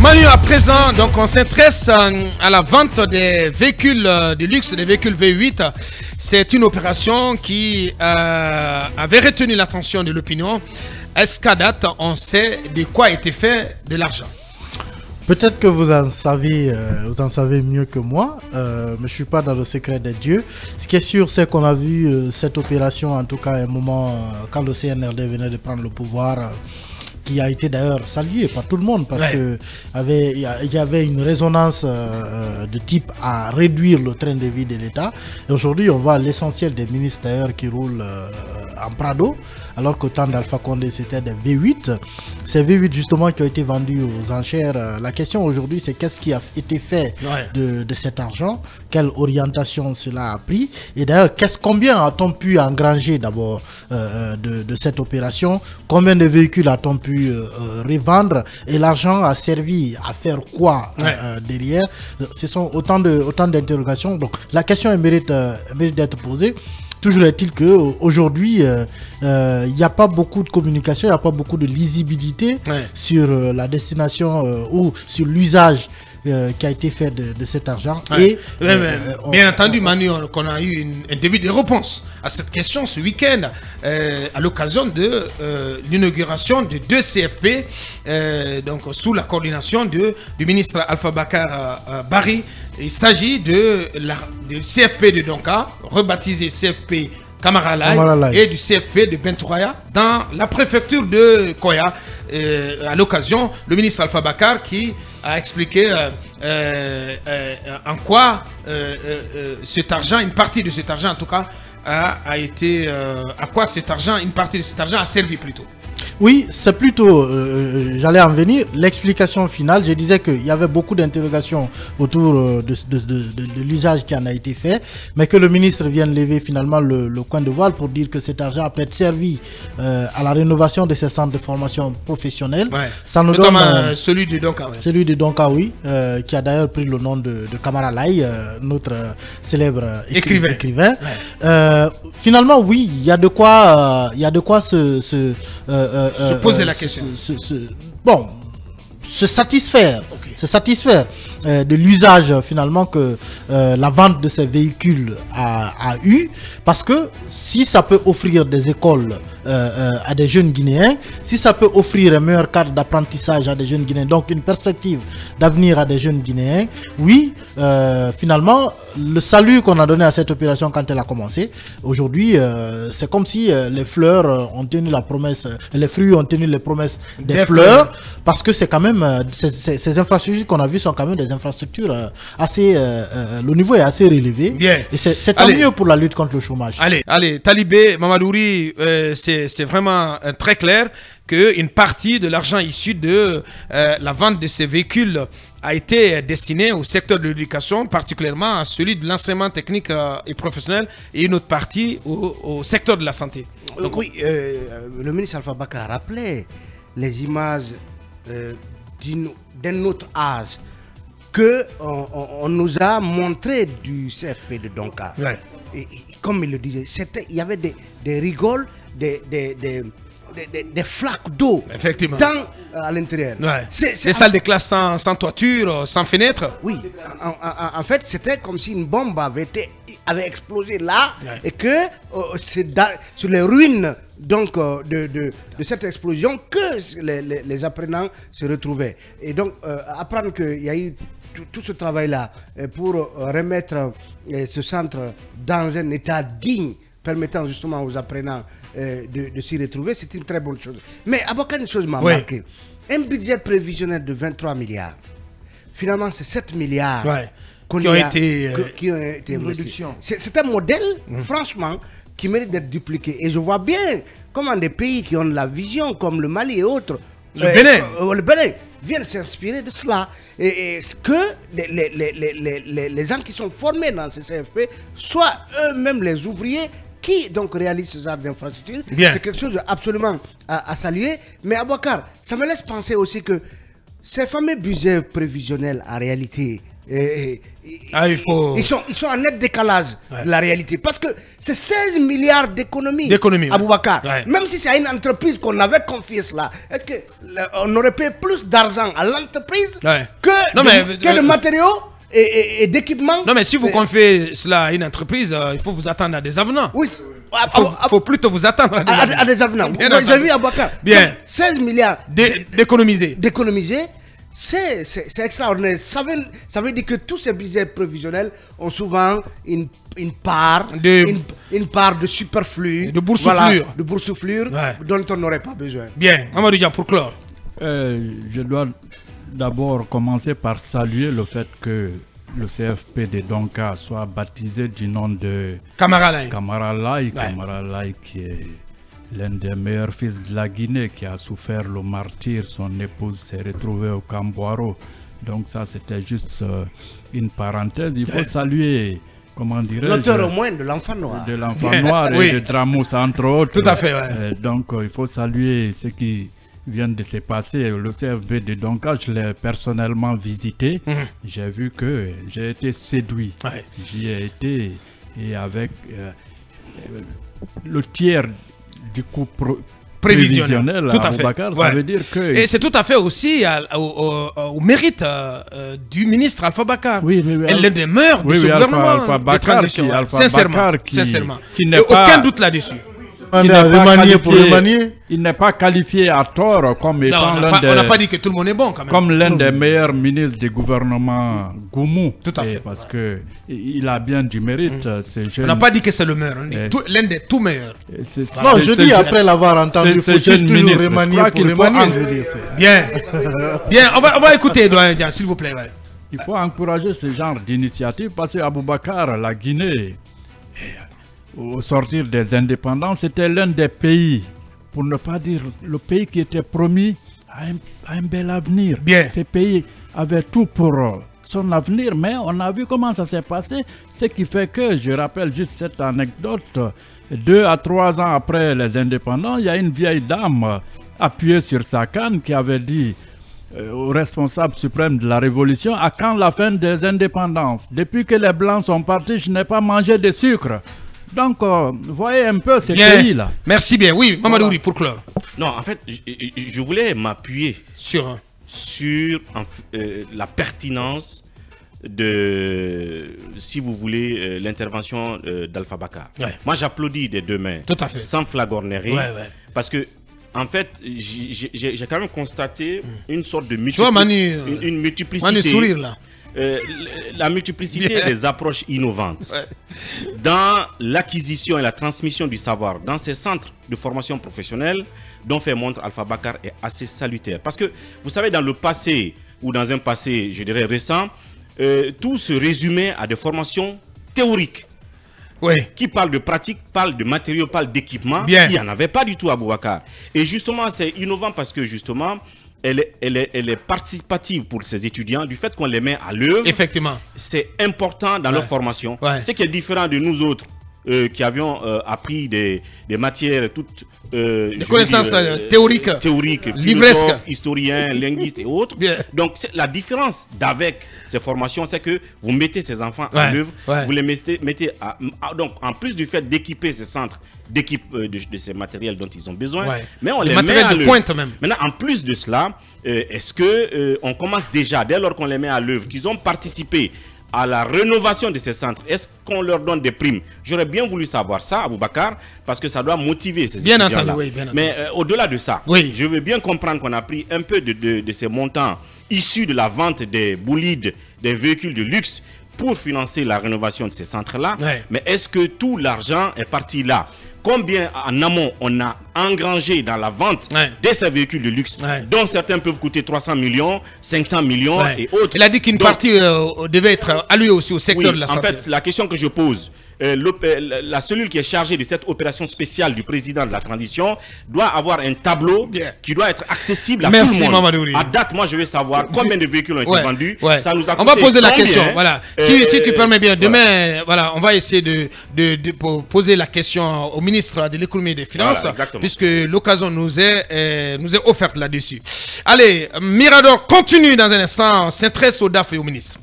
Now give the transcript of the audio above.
Manu, à présent, donc on s'intéresse à la vente des véhicules de luxe, des véhicules V8. C'est une opération qui avait retenu l'attention de l'opinion. Est-ce qu'à date, on sait de quoi a été fait de l'argent? Peut-être que vous en savez mieux que moi, mais je ne suis pas dans le secret des dieux. Ce qui est sûr, c'est qu'on a vu cette opération, en tout cas à un moment, quand le CNRD venait de prendre le pouvoir, qui a été d'ailleurs salué par tout le monde parce que il y avait une résonance de type à réduire le train de vie de l'État. Et aujourd'hui, on voit l'essentiel des ministres d'ailleurs qui roulent en Prado, alors qu'au temps d'Alpha Condé, c'était des V8. Ces V8 justement qui ont été vendus aux enchères. La question aujourd'hui, c'est qu'est-ce qui a été fait de cet argent? Quelle orientation cela a pris? Et d'ailleurs, combien a-t-on pu engranger d'abord de cette opération? Combien de véhicules a-t-on pu revendre? Et l'argent a servi à faire quoi derrière? Ce sont autant d'interrogations. Donc la question mérite d'être posée. Toujours est-il qu'aujourd'hui, il n'y a pas beaucoup de communication, il n'y a pas beaucoup de lisibilité sur la destination ou sur l'usage qui a été fait de cet argent. Et bien entendu, Manu, qu'on a eu un début de réponse à cette question ce week-end à l'occasion de l'inauguration de 2 CFP, donc sous la coordination du ministre Alpha Bakar Barry. Il s'agit du CFP de Donka, rebaptisé CFP Kamaralai, et du CFP de Bentouraya dans la préfecture de Koya. À l'occasion, le ministre Alpha Bakar qui a expliqué en quoi cet argent, une partie de cet argent en tout cas, a été, à quoi cet argent, une partie de cet argent a servi plutôt. Oui, c'est plutôt, j'allais en venir, l'explication finale. Je disais qu'il y avait beaucoup d'interrogations autour de l'usage qui en a été fait, mais que le ministre vient lever finalement le coin de voile pour dire que cet argent a peut-être servi à la rénovation de ces centres de formation professionnelle. Ça nous donne, celui de Donka. Celui de Donka, oui, qui a d'ailleurs pris le nom de Kamaralai, notre célèbre écrivain. Finalement, oui, il y a de quoi, se poser la question. Se satisfaire, de l'usage finalement que la vente de ces véhicules a eu, parce que si ça peut offrir des écoles à des jeunes Guinéens, si ça peut offrir un meilleur cadre d'apprentissage à des jeunes Guinéens, donc une perspective d'avenir à des jeunes Guinéens, oui, finalement, le salut qu'on a donné à cette opération quand elle a commencé, aujourd'hui, c'est comme si les fleurs ont tenu la promesse, les fruits ont tenu les promesses des fleurs, parce que c'est quand même, ces infrastructures qu'on a vues sont quand même des infrastructures assez, le niveau est assez relevé. Bien. Et c'est tant mieux pour la lutte contre le chômage. Allez, Talibé, Mamadouri, c'est vraiment très clair qu'une partie de l'argent issu de la vente de ces véhicules a été destiné au secteur de l'éducation, particulièrement à celui de l'enseignement technique et professionnel, et une autre partie au secteur de la santé. Donc, oui, le ministre Alpha Bakar a rappelé les images d'un autre âge que on nous a montré du CFP de Donka. Et comme il le disait, il y avait des rigoles, des flaques d'eau à l'intérieur. Des salles de classe sans toiture, sans fenêtre. Oui, en fait, c'était comme si une bombe avait explosé là et que c'est sur les ruines donc, de cette explosion que les apprenants se retrouvaient. Et donc, apprendre qu'il y a eu tout ce travail-là pour remettre ce centre dans un état digne, permettant justement aux apprenants de s'y retrouver, c'est une très bonne chose. Mais à beaucoup de choses m'a marqué. Un budget prévisionnel de 23 milliards. Finalement, c'est 7 milliards qui ont été investis. C'est un modèle, franchement, qui mérite d'être dupliqué. Et je vois bien comment des pays qui ont de la vision, comme le Mali et autres, le Bénin, viennent s'inspirer de cela. Et que les gens qui sont formés dans ces CFP soient eux-mêmes les ouvriers qui donc réalisent ce genre d'infrastructure. C'est quelque chose absolument à saluer. Mais Abouakar, ça me laisse penser aussi que ces fameux budgets prévisionnels, en réalité, il faut... ils sont en net décalage de la réalité. Parce que c'est 16 milliards d'économies à Boubacar. Même si c'est à une entreprise qu'on avait confié cela, est-ce qu'on aurait payé plus d'argent à l'entreprise que de matériaux et d'équipements? Non, mais si vous confiez cela à une entreprise, il faut vous attendre à des avenants. Oui. Il faut plutôt vous attendre à des avenants. Vous avez vu à Boubacar. Bien. 16 milliards d'économiser. C'est extraordinaire. Ça veut dire que tous ces budgets prévisionnels ont souvent une part de superflu, de boursouflure, dont on n'aurait pas besoin. Bien, Mamadou Dia, pour clore. Je dois d'abord commencer par saluer le fait que le CFP de Donka soit baptisé du nom de Camara Laye. Camara Laye qui est l'un des meilleurs fils de la Guinée, qui a souffert le martyre. Son épouse s'est retrouvée au Camboiro. Donc ça, c'était juste une parenthèse. Il faut saluer, comment dirais-je, l'auteur au moins de l'enfant noir. De l'enfant noir et de Dramos, entre autres. Tout à fait, donc il faut saluer ce qui vient de se passer. Le CFP de Donka, je l'ai personnellement visité. J'ai vu que j'ai été séduit. J'y ai été, et avec le tiers du coup prévisionnel tout à Boubacar, ça veut dire que... Et c'est tout à fait aussi au mérite du ministre Alpha Bakar. Et l'un des meilleurs de ce gouvernement Alpha Bakar, de transition. Sincèrement. Qui n'est pas... aucun doute là-dessus. Il n'est pas qualifié à tort comme étant l'un des... On n'a pas dit que tout le monde est bon quand même. Comme l'un des meilleurs ministres du gouvernement Goumou. Tout à fait. Parce qu'il a bien du mérite. On n'a pas dit que c'est le meilleur. L'un des tout meilleurs. Non, je dis après l'avoir entendu, il faut toujours remanier pour remanier. Bien. Bien, on va écouter, doyen Dia, s'il vous plaît. Il faut encourager ce genre d'initiative parce qu'à Boubacar, la Guinée... Au sortir des indépendances, c'était l'un des pays, pour ne pas dire le pays qui était promis à un bel avenir. Bien. Ces pays avaient tout pour son avenir, mais on a vu comment ça s'est passé, ce qui fait que, je rappelle juste cette anecdote, 2 à 3 ans après les indépendances, il y a une vieille dame appuyée sur sa canne qui avait dit au responsable suprême de la révolution: à quand la fin des indépendances? Depuis que les Blancs sont partis, je n'ai pas mangé de sucre. Donc, voyez un peu ces pays-là. Merci bien. Oui, Mamadou Ri, pour clore. Non, en fait, je voulais m'appuyer sur la pertinence de, si vous voulez, l'intervention d'Alpha Bakar. Moi, j'applaudis des deux mains. Tout à fait. Sans flagornerie. Parce que, en fait, j'ai quand même constaté une sorte de une multiplicité. Manu sourire là. La multiplicité des approches innovantes dans l'acquisition et la transmission du savoir dans ces centres de formation professionnelle dont fait montre Alpha Bakar est assez salutaire. Parce que, vous savez, dans le passé, ou dans un passé, je dirais, récent, tout se résumait à des formations théoriques. Qui parlent de pratique, parlent de matériaux, parlent d'équipement. Il n'y en avait pas du tout à Boubacar. Et justement, c'est innovant parce que, justement, elle est participative pour ces étudiants du fait qu'on les met à l'œuvre. Effectivement. C'est important dans leur formation. Ce qui est différent de nous autres qui avions appris des matières toutes... des connaissances théoriques, philosophes, historiens, linguistes et autres. Donc la différence d'avec ces formations, c'est que vous mettez ces enfants à l'œuvre, vous les mettez donc en plus du fait d'équiper ces centres, de ces matériels dont ils ont besoin, mais on les met à l'œuvre. Maintenant, en plus de cela, est-ce que on commence déjà, dès lors qu'on les met à l'œuvre, qu'ils ont participé à la rénovation de ces centres, est-ce qu'on leur donne des primes? J'aurais bien voulu savoir ça, Aboubacar, parce que ça doit motiver ces étudiants-là. Mais au-delà de ça, je veux bien comprendre qu'on a pris un peu de ces montants issus de la vente des boulides, des véhicules de luxe, pour financer la rénovation de ces centres-là. Mais est-ce que tout l'argent est parti là? Combien en amont on a engrangé dans la vente de ces véhicules de luxe, dont certains peuvent coûter 300 millions, 500 millions et autres. Il a dit qu'une partie devait être allouée aussi au secteur de la santé. En fait, la question que je pose, la cellule qui est chargée de cette opération spéciale du président de la transition doit avoir un tableau qui doit être accessible à tout le monde. Mamadou. À date, moi je veux savoir combien de véhicules ont été vendus. Ça nous a coûté on va poser la question. Voilà. Si tu permets bien, demain, on va essayer de poser la question au ministre de l'économie et des finances, puisque l'occasion nous est offerte là-dessus. Allez, Mirador continue dans un instant, s'intéresse au DAF et au ministre.